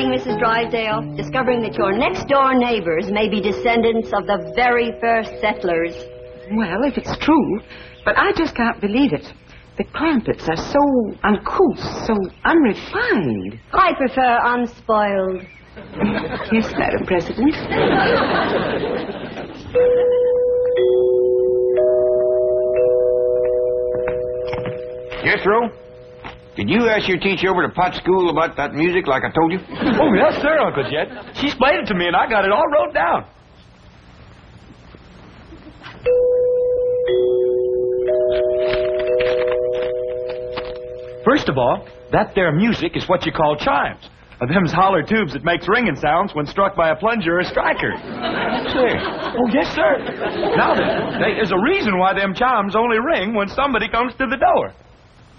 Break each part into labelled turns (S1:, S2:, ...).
S1: Mrs. Drysdale, discovering that your next-door neighbors may be descendants of the very first settlers.
S2: Well, if it's true, but I just can't believe it. The Clampetts are so uncouth, so unrefined.
S1: I prefer unspoiled.
S2: Yes, Madam President.
S3: Yes, Ro? Did you ask your teacher over to Pot School about that music like I told you?
S4: Oh, yes, sir, Uncle Jed. She explained it to me, and I got it all wrote down. First of all, that there music is what you call chimes. Them's holler tubes that makes ringing sounds when struck by a plunger or striker.
S3: Say.
S4: Oh, yes, sir. Now then, there's a reason why them chimes only ring when somebody comes to the door.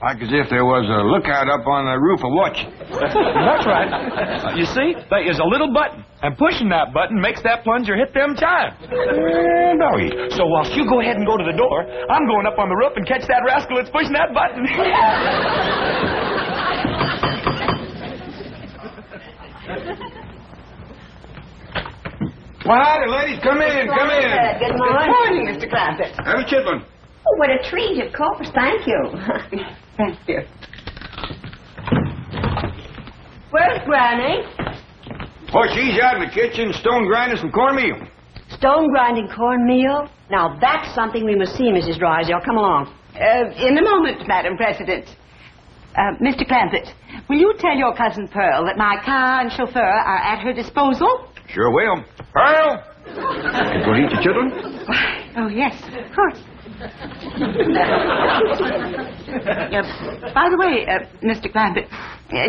S3: Like as if there was a lookout up on the roof of watch.
S4: That's right. You see, there is a little button, and pushing that button makes that plunger hit them chimes.
S3: Doggy.
S4: So whilst you go ahead and go to the door, I'm going up on the roof and catch that rascal that's pushing that button.
S3: Well, howdy, ladies. Come in, come in.
S1: Good morning.
S2: Good morning, Mr. Clampett.
S3: Have a chitlin.
S1: Oh, what a treat, of course. Thank you.
S2: Thank you.
S1: Where's Granny?
S3: Oh, she's out in the kitchen stone grinding some cornmeal.
S1: Stone grinding cornmeal? Now, that's something we must see, Mrs. Drysdale. Come along.
S2: In a moment, Madam President. Mr. Clampett, will you tell your cousin Pearl that my car and chauffeur are at her disposal?
S3: Sure will. Pearl! You going to eat your chitlin?
S2: Oh, yes, of course. By the way, Mr. Clampett,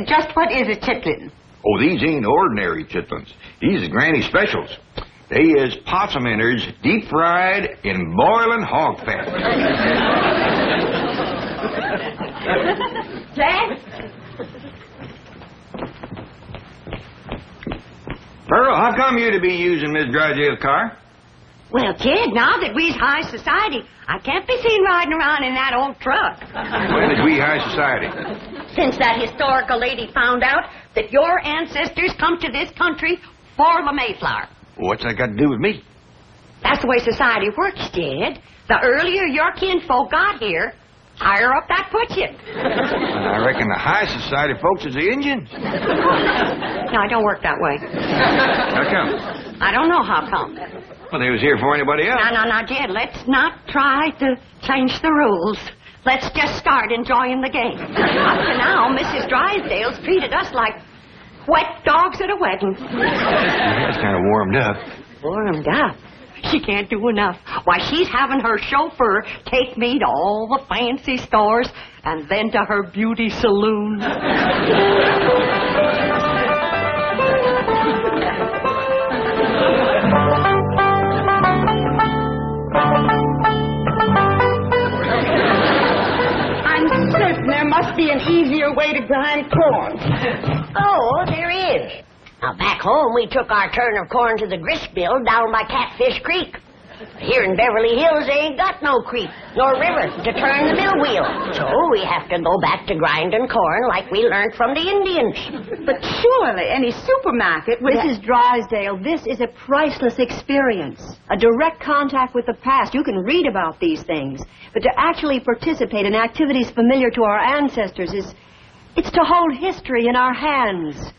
S2: just what is a chitlin?
S3: Oh, these ain't ordinary chitlins. These is Granny specials. They is possum innards deep fried in boiling hog fat.
S1: Jack?
S3: Pearl, how come you to be using Miss Drysdale's car?
S1: Well, kid, now that we's high society, I can't be seen riding around in that old truck.
S3: When is we high society?
S1: Since that historical lady found out that your ancestors come to this country for the Mayflower.
S3: What's that got to do with me?
S1: That's the way society works, Jed. The earlier your kinfolk got here, higher up that puts you.
S3: I reckon the high society folks is the Indians.
S1: No, it don't work that way.
S3: How come?
S1: I don't know how come.
S3: Well, they was here for anybody else.
S1: Now, Jed, let's not try to change the rules. Let's just start enjoying the game. Up to now, Mrs. Drysdale's treated us like wet dogs at a wedding.
S3: Yeah, it's kind of warmed up.
S1: Warmed up? She can't do enough. Why, she's having her chauffeur take me to all the fancy stores and then to her beauty saloon.
S2: I'm certain there must be an easier way to grind corn.
S5: Oh, there is. Now, back home, we took our turn of corn to the grist mill down by Catfish Creek. Here in Beverly Hills, they ain't got no creek nor river to turn the mill wheel. So we have to go back to grinding corn like we learned from the Indians.
S2: But surely any supermarket would...
S1: Mrs. Drysdale, this is a priceless experience. A direct contact with the past. You can read about these things. But to actually participate in activities familiar to our ancestors it's to hold history in our hands.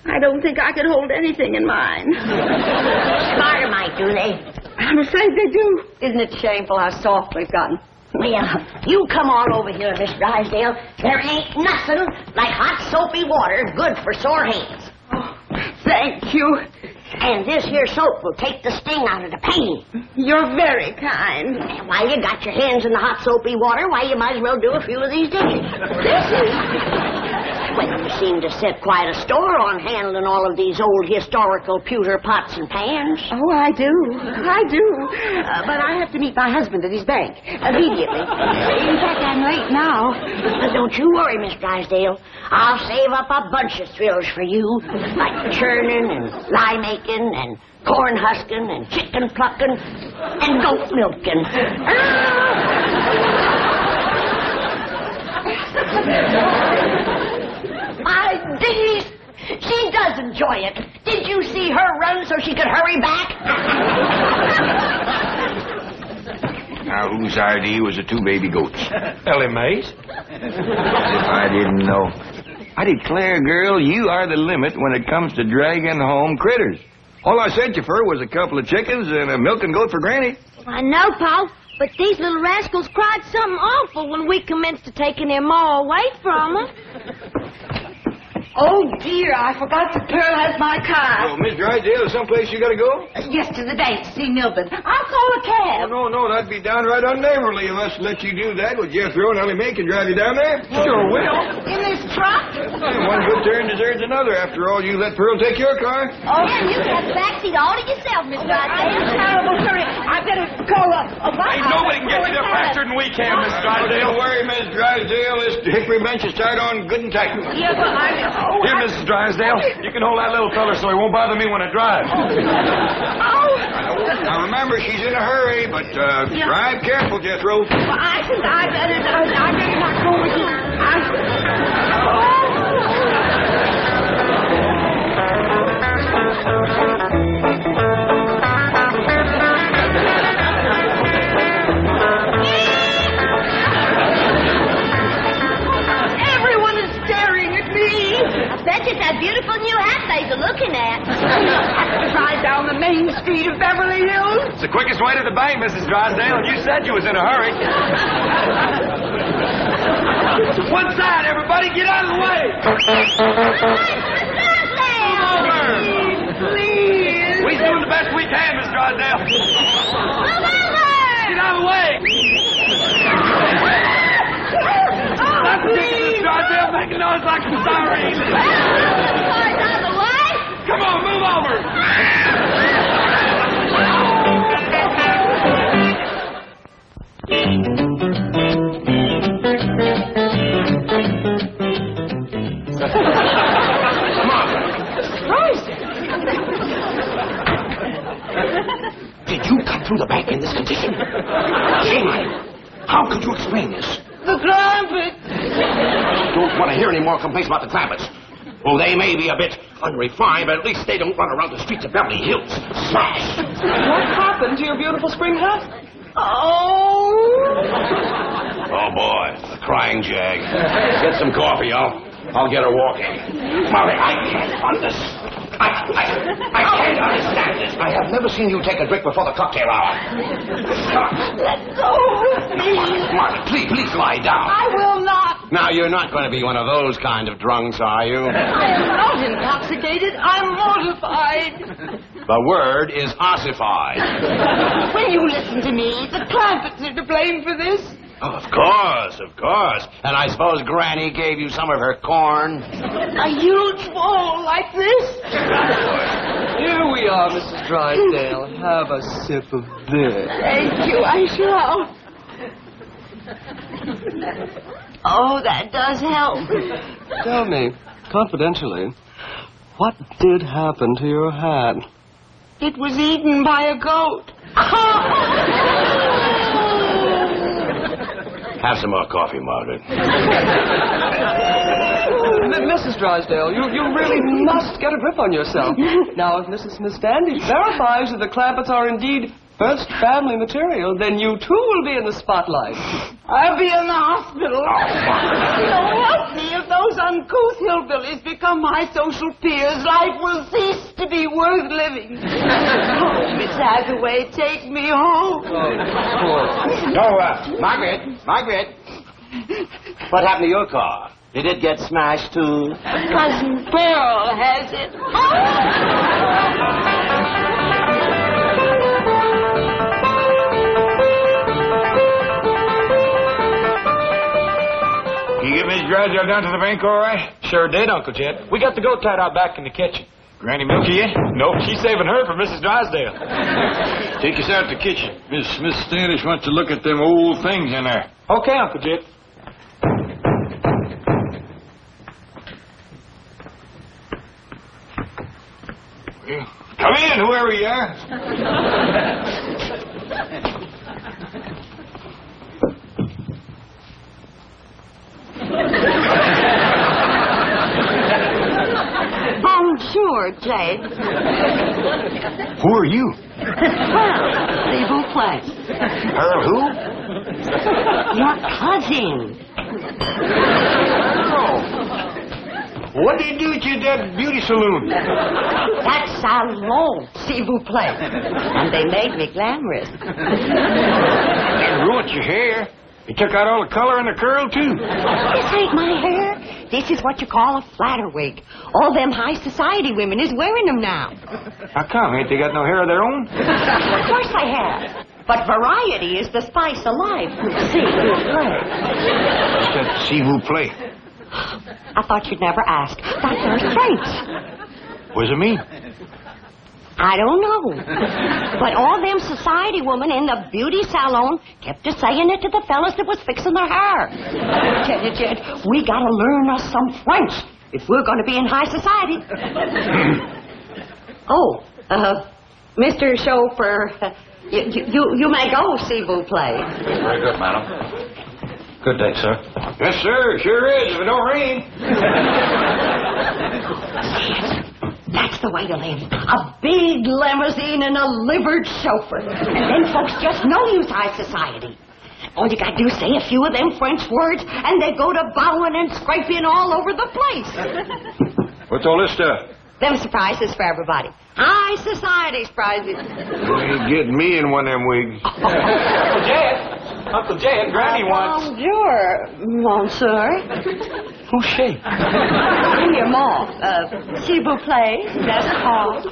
S2: I don't think I could hold anything in mine.
S5: Smarter might, do they?
S2: I'm afraid they do.
S1: Isn't it shameful how soft we've gotten?
S5: Well, you come on over here, Miss Drysdale. There ain't nothing like hot soapy water good for sore hands.
S2: Oh, thank you.
S5: And this here soap will take the sting out of the pain.
S2: You're very kind.
S5: And while you got your hands in the hot soapy water, why, you might as well do a few of these dishes. Dishes? Well, you seem to set quite a store on handling all of these old historical pewter pots and pans.
S2: Oh, I do. But I have to meet my husband at his bank immediately. In fact, I'm late now.
S5: But don't you worry, Miss Drysdale. I'll save up a bunch of thrills for you, like churning and lye making and corn husking and chicken plucking and goat milking. My days! She does enjoy it. Did you see her run so she could hurry back?
S3: Now, whose idea was the 2 baby goats?
S4: Ellie Mae's.
S3: If I didn't know. I declare, girl, you are the limit when it comes to dragging home critters. All I sent you for was a couple of chickens and a milking goat for Granny.
S6: I know, Pa, but these little rascals cried something awful when we commenced to taking their ma away from them.
S2: Oh, dear, I forgot that Pearl has my car.
S3: Oh, Miss Drysdale, is someplace you gotta go?
S2: Yes, to the bank to see Milburn. I'll call a cab.
S3: Oh, no, that'd be downright unneighborly of us to let you do that. Well, Jethro and Ellie Mae can drive you down there.
S4: Sure will.
S2: In this truck?
S3: One good turn deserves another. After all, you let Pearl take your car.
S6: Oh, yeah, you can have the backseat all to yourself, Miss
S2: I'm
S6: Drysdale.
S2: terrible. Hurry. I better call a bus.
S4: Ain't nobody can get you there faster than we can, Miss Drysdale.
S3: Don't worry, Miss Drysdale. This hickory bench is tied on good and tight.
S2: Yeah, but
S4: Here, Mrs. Drysdale, you can hold that little fella so he won't bother me when I drive.
S3: Now, remember, she's in a hurry, but drive careful, Jethro.
S2: I think I better not go with you. Everyone is staring at me.
S6: I bet you that beautiful new hat they're looking at.
S2: Drive down the main street of Beverly Hills.
S4: It's the quickest way to the bank, Mrs. Drysdale, and you said you was in a hurry. One side, everybody, get out of the way.
S2: Please.
S4: We're doing the best we can, Miss Drysdale. Get out of the way. That's Miss Drysdale making noise like some sirens. Come on, move over.
S7: Did you come through the bank in this condition? Shame on you. How could you explain this?
S2: The Clampett.
S7: Don't want to hear any more complaints about the Clampetts. Oh, they may be a bit unrefined, but at least they don't run around the streets of Beverly Hills. Smash!
S8: What happened to your beautiful spring hat?
S2: Oh,
S7: boy, a crying jag. Get some coffee, I'll get her walking. Molly, I can't understand. I can't understand this. I have never seen you take a drink before the cocktail hour.
S2: let go of me.
S7: Margaret, please lie down.
S2: I will not.
S7: Now, you're not going to be one of those kind of drunks, are you?
S2: I am not intoxicated. I'm mortified.
S7: The word is ossified.
S2: Will you listen to me? The Clampetts are to blame for this.
S7: Oh, of course. And I suppose Granny gave you some of her corn?
S2: A huge bowl like this.
S8: Here we are, Mrs. Drysdale. Have a sip of this.
S2: Thank you, I shall. Oh, that does help.
S8: Tell me, confidentially, what did happen to your hat?
S2: It was eaten by a goat.
S7: Have some more coffee, Margaret.
S8: Mrs. Drysdale, you really must get a grip on yourself. Now, if Mrs. Smith-Standish verifies that the Clampetts are indeed first family material, then you too will be in the spotlight.
S2: I'll be in the hospital. So help me, if those uncouth hillbillies become my social peers, life will cease to be worth living. Oh, Miss Hathaway, take me home.
S8: Of course.
S7: Margaret. What happened to your car? Did it get smashed, too?
S2: Cousin Pearl has it.
S3: You get Miss Drysdale down to the bank all right?
S4: Sure did, Uncle Jed. We got the goat tied out back in the kitchen.
S3: Granny Milky yet?
S4: Nope, she's saving her for Mrs. Drysdale.
S3: Take us out to the kitchen. Miss Smith-Standish wants to look at them old things in there.
S4: Okay, Uncle Jed.
S3: Come in, whoever you are.
S2: Bonjour, Jade.
S3: Who are you?
S2: Pearl, s'il vous plaît.
S3: Pearl who?
S2: Your cousin.
S3: What did you do at that beauty saloon?
S2: That's salon, s'il vous plaît. And they made me glamorous.
S3: You ruined your hair. You took out all the color in the curl, too.
S2: This ain't my hair. This is what you call a flatter wig. All them high society women is wearing them now.
S3: How come? Ain't they got no hair of their own?
S2: Of course they have. But variety is the spice of life. See who play.
S3: What's that see who play?
S2: I thought you'd never ask. That's our French.
S3: What does it mean?
S2: I don't know. But all them society women in the beauty salon kept a saying it to the fellas that was fixing their hair. Jed, we gotta learn us some French if we're gonna be in high society. Mr. Chauffeur, you may go, s'il vous plaît.
S7: Very good, madam. Good day, sir.
S3: Yes, sir. Sure is, if it don't rain.
S2: That's the way to live. A big limousine and a livered chauffeur. And then folks just know you's high society. All you gotta do is say a few of them French words, and they go to bowing and scraping all over the place.
S3: What's all this stuff?
S2: Them surprises for everybody. High society surprises.
S3: You ain't getting me in one of them wigs.
S4: Uncle Jed, Granny wants...
S2: Bonjour, monsieur.
S4: Who's she?
S2: I'm your ma. S'il vous plaît, that's called.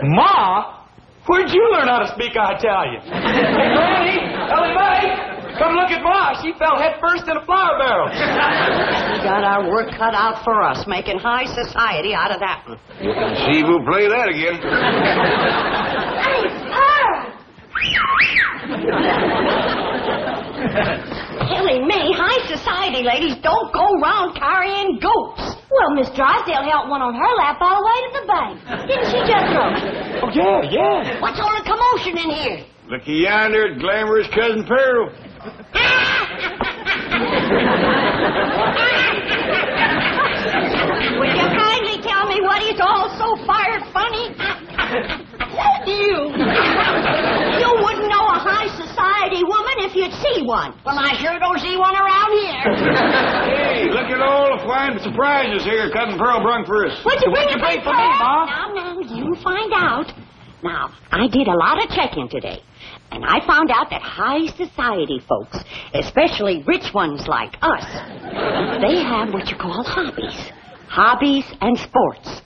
S4: Ma? Where'd you learn how to speak Italian? Hey, Granny! Ellie Mae! Come look at Ma. She fell head first in a flour barrel.
S2: We got our work cut out for us, making high society out of that one.
S3: You can see who play that again.
S2: Killing me, high society ladies don't go round carrying goats.
S6: Well, Miss Drysdale held one on her lap all the way to the bank. Didn't she, Jethro?
S4: Oh, yeah.
S2: What's all the commotion in here?
S3: Looky yonder at glamorous Cousin Pearl.
S2: Will you kindly tell me what is all so fired funny? You wouldn't know a high society woman if you'd see one. Well, I sure don't see one around here.
S3: Hey, look at all the fine surprises here Cousin Pearl brung for us.
S2: What'd you bring
S4: for me, Ma?
S2: Now, you find out. Now, I did a lot of checking today, and I found out that high society folks, especially rich ones like us, they have what you call hobbies. Hobbies and sports.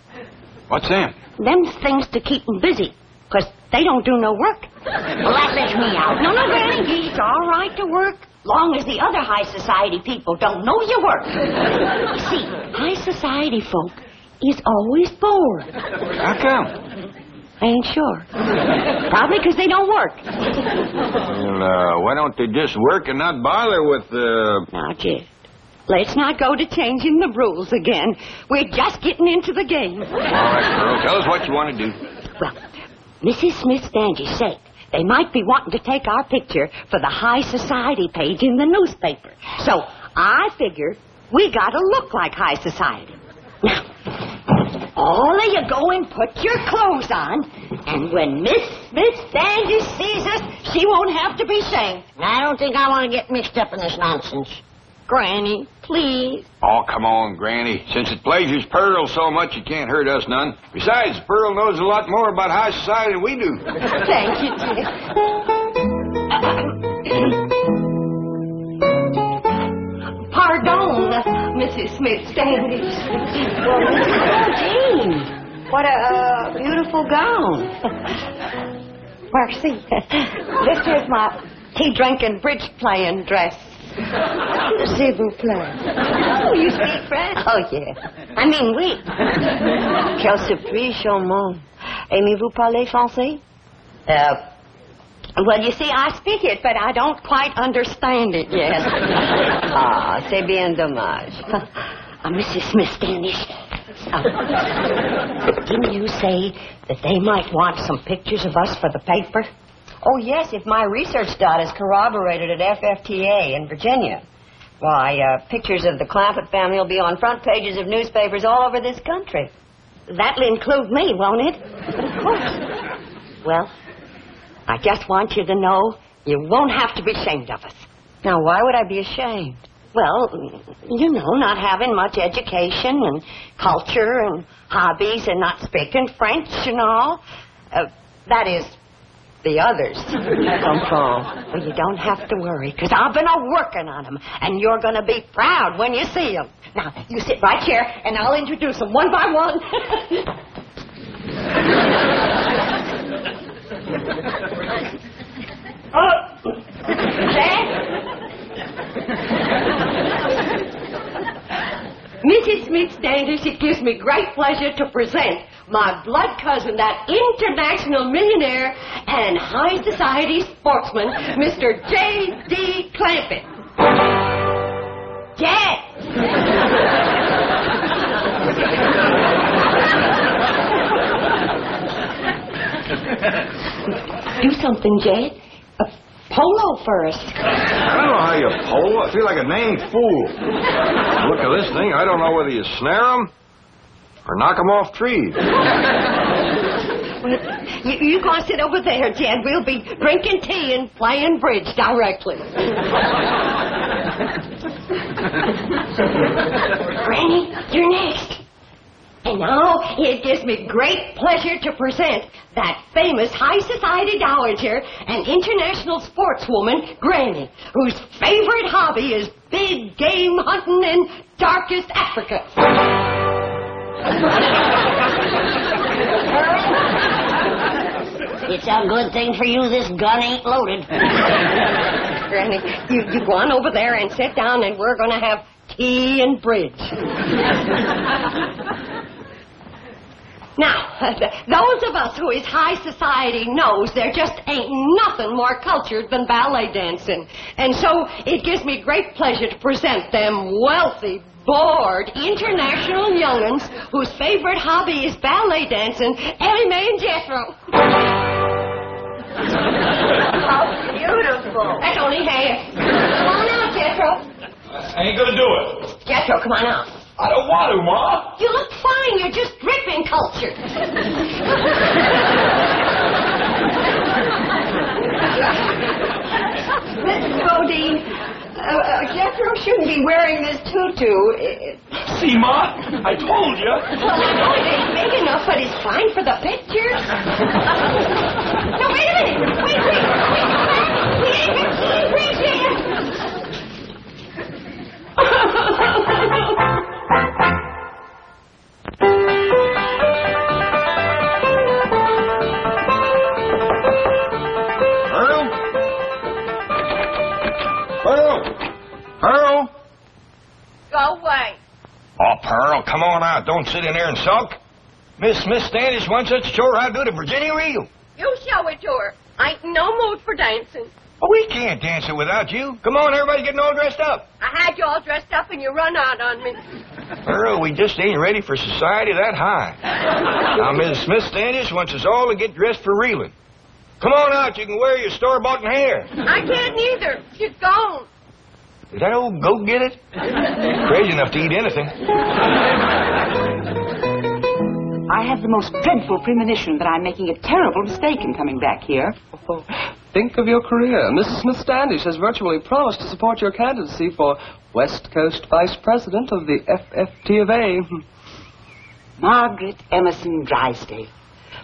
S3: What's them?
S2: Them's things to keep them busy, 'cause they don't do no work. Well, that lets me out. No, Granny, it's all right to work, long as the other high society people don't know you work. You see, high society folk is always bored.
S3: How come?
S2: I ain't sure. Probably 'cause they don't work.
S3: Well, why don't they just work and not bother with
S2: Now, Jed, let's not go to changing the rules again. We're just getting into the game.
S3: All right, Pearl, tell us what you want to do.
S2: Well, Mrs. Smith-Standish said they might be wanting to take our picture for the high society page in the newspaper. So I figured we gotta look like high society. Now, all of you go and put your clothes on, and when Miss Smith-Standish sees us, she won't have to be shamed.
S5: I don't think I want to get mixed up in this nonsense.
S2: Granny, please.
S3: Oh, come on, Granny. Since it pleasures Pearl so much, it can't hurt us none. Besides, Pearl knows a lot more about high society than we do.
S2: Thank you, Jed. Mrs. Smith-Standish.
S1: Well, Miss Jean, what a beautiful gown.
S2: Mercy. This is my tea-drinking, bridge-playing dress. S'il vous plaît.
S1: Oh, you speak French?
S2: Oh, yeah. I mean, oui.
S1: Quelle surprise, charmant. Aimez-vous parler français?
S2: Well, you see, I speak it, but I don't quite understand it yet.
S1: Ah, c'est bien dommage.
S2: Mrs. Smith-Standish, didn't you say that they might want some pictures of us for the paper?
S1: Oh, yes, if my research data is corroborated at FFTA in Virginia. Why, pictures of the Clampett family will be on front pages of newspapers all over this country.
S2: That'll include me, won't it? Of course. Well, I just want you to know you won't have to be ashamed of us.
S1: Now, why would I be ashamed?
S2: Well, you know, not having much education and culture and hobbies and not speaking French and all. That is, the others. Well, you don't have to worry, because I've been working on them, and you're going to be proud when you see them. Now, you sit right here, and I'll introduce them one by one. Mrs. Smith-Standish, it gives me great pleasure to present my blood cousin, that international millionaire and high society sportsman, Mr. J.D. Clampett. Jed! Do something, Jed. Polo first.
S3: I don't know how you pole. I feel like a named fool. Look at this thing. I don't know whether you snare them or knock them off trees.
S2: You go and sit over there, Jed. We'll be drinking tea and playing bridge directly. Granny, you're next. And now it gives me great pleasure to present that famous high society dowager and international sportswoman, Granny, whose favorite hobby is big game hunting in darkest Africa.
S5: It's a good thing for you this gun ain't loaded.
S2: Granny, you go on over there and sit down, and we're going to have tea and bridge. Now, those of us who is high society knows there just ain't nothing more cultured than ballet dancing. And so it gives me great pleasure to present them wealthy, bored, international young'uns whose favorite hobby is ballet dancing, Ellie Mae and Jethro.
S1: How beautiful.
S2: That's only half. Come on out, Jethro.
S4: I ain't gonna do it.
S2: Jethro, come on out.
S4: I don't want to, Ma.
S2: You look fine. You're just dripping culture.
S1: Mrs. Bodine, Jethro shouldn't be wearing this tutu.
S4: See, Ma? I told you.
S2: Well, I know it ain't big enough, but it's fine for the pictures. No, wait a minute. Wait. We ain't got tea bridge yet.
S3: Pearl?
S6: Go away.
S3: Oh, Pearl, come on out. Don't sit in there and sulk. Miss Smith-Standish wants us to show her how to do the Virginia reel.
S6: You show it to her. I ain't no mood for dancing.
S3: Oh, we can't dance it without you. Come on, everybody getting all dressed up.
S6: I had you all dressed up and you run out on me.
S3: Pearl, we just ain't ready for society that high. Now, Miss Smith-Standish wants us all to get dressed for reeling. Come on out. You can wear your store-bought hair.
S6: I can't neither. She's gone.
S3: Is that old goat get it? Crazy enough to eat anything.
S9: I have the most dreadful premonition that I'm making a terrible mistake in coming back here.
S8: Oh, think of your career. Mrs. Smith-Standish has virtually promised to support your candidacy for West Coast Vice President of the FFT of A.
S9: Margaret Emerson Drysdale,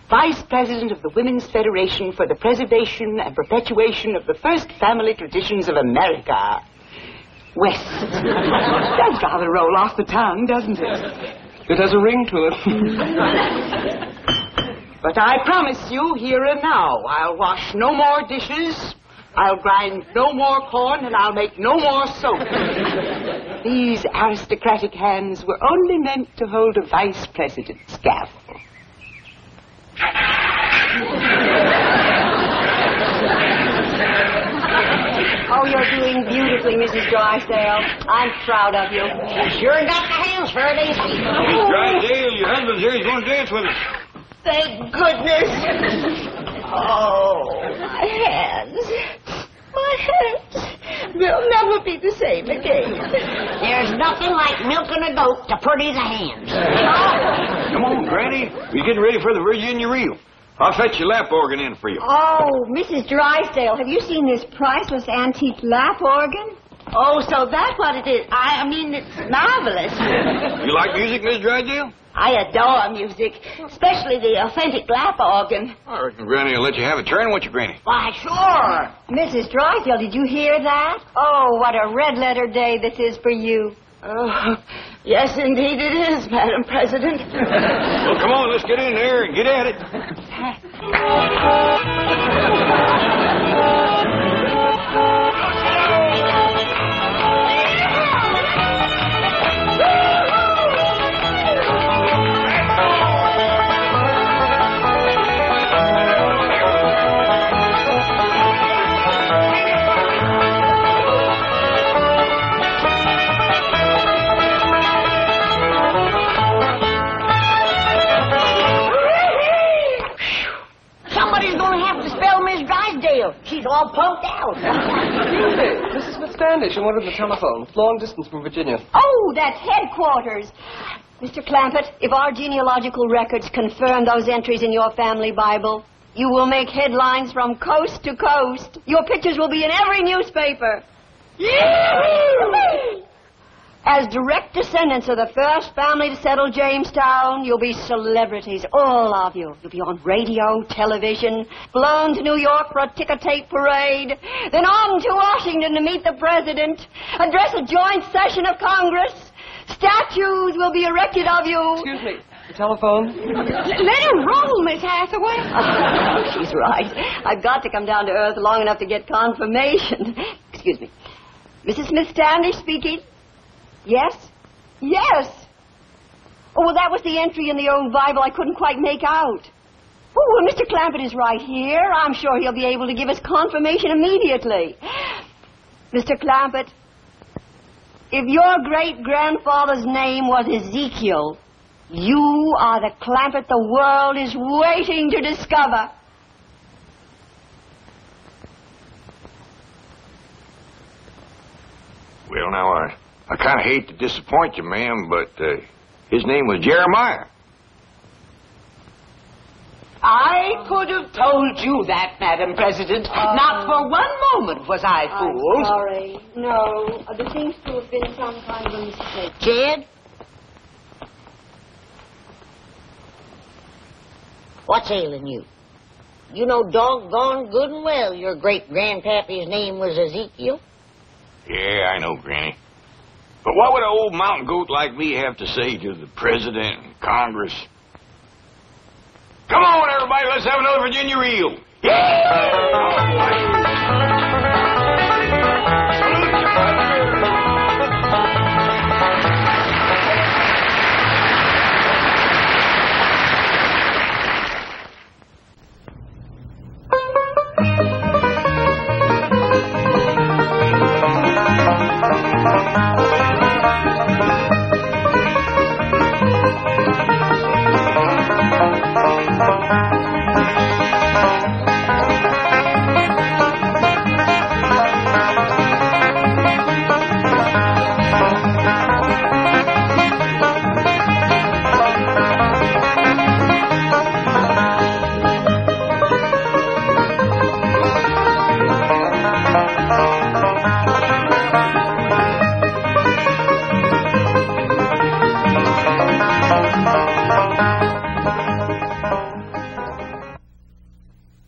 S9: Vice President of the Women's Federation for the Preservation and Perpetuation of the First Family Traditions of America. west. Does rather roll off the tongue, doesn't it?
S8: It has a ring to it.
S9: But I promise you, here and now, I'll wash no more dishes, I'll grind no more corn, and I'll make no more soap. These aristocratic hands were only meant to hold a vice president's gavel.
S1: Oh, you're doing beautifully, Mrs. Drysdale. I'm proud of you.
S5: You sure got the hands for it, ain't you?
S3: Miss Drysdale, your husband's here. He's going to dance with us.
S5: Thank goodness. Oh, my hands. My hands. They'll never be the same again. There's nothing like milking a goat to pretty the hands.
S3: Come on, Granny. We're getting ready for the Virginia reel. I'll fetch your lap organ in for you.
S1: Oh, Mrs. Drysdale, have you seen this priceless antique lap organ?
S6: Oh, so that's what it is. I mean, it's marvelous.
S3: You like music, Miss Drysdale?
S6: I adore music, especially the authentic lap organ.
S3: I reckon Granny will let you have a turn, won't you, Granny?
S5: Why, sure.
S1: Mrs. Drysdale, did you hear that? Oh, what a red-letter day this is for you.
S6: Oh, yes, indeed it is, Madam President.
S3: Well, come on, let's get in there and get at it.
S5: She's all pumped out.
S8: Mrs. Smith-Standish, and what is the telephone? Long distance from Virginia.
S1: Oh, that's headquarters. Mr. Clampett, if our genealogical records confirm those entries in your family Bible, you will make headlines from coast to coast. Your pictures will be in every newspaper. As direct descendants of the first family to settle Jamestown, you'll be celebrities, all of you. You'll be on radio, television, flown to New York for a ticker-tape parade, then on to Washington to meet the president, address a joint session of Congress. Statues will be erected of you.
S8: Excuse me. The telephone?
S1: Let her roll, Miss Hathaway. Oh, she's right. I've got to come down to earth long enough to get confirmation. Excuse me. Mrs. Smith-Standish speaking. Yes? Yes! Oh, well, that was the entry in the old Bible I couldn't quite make out. Oh, well, Mr. Clampett is right here. I'm sure he'll be able to give us confirmation immediately. Mr. Clampett, if your great-grandfather's name was Ezekiel, you are the Clampett the world is waiting to discover.
S3: Well, now, I kind of hate to disappoint you, ma'am, but his name was Jeremiah.
S9: I could have told you that, Madam President. Not for one moment was I fooled.
S1: I'm sorry. No, there seems to have been some kind of a mistake.
S5: Jed? What's ailing you? You know doggone good and well your great-grandpappy's name was Ezekiel.
S3: Yeah, I know, Granny. But what would an old mountain goat like me have to say to the president and Congress? Come on, everybody, let's have another Virginia reel. Yeah!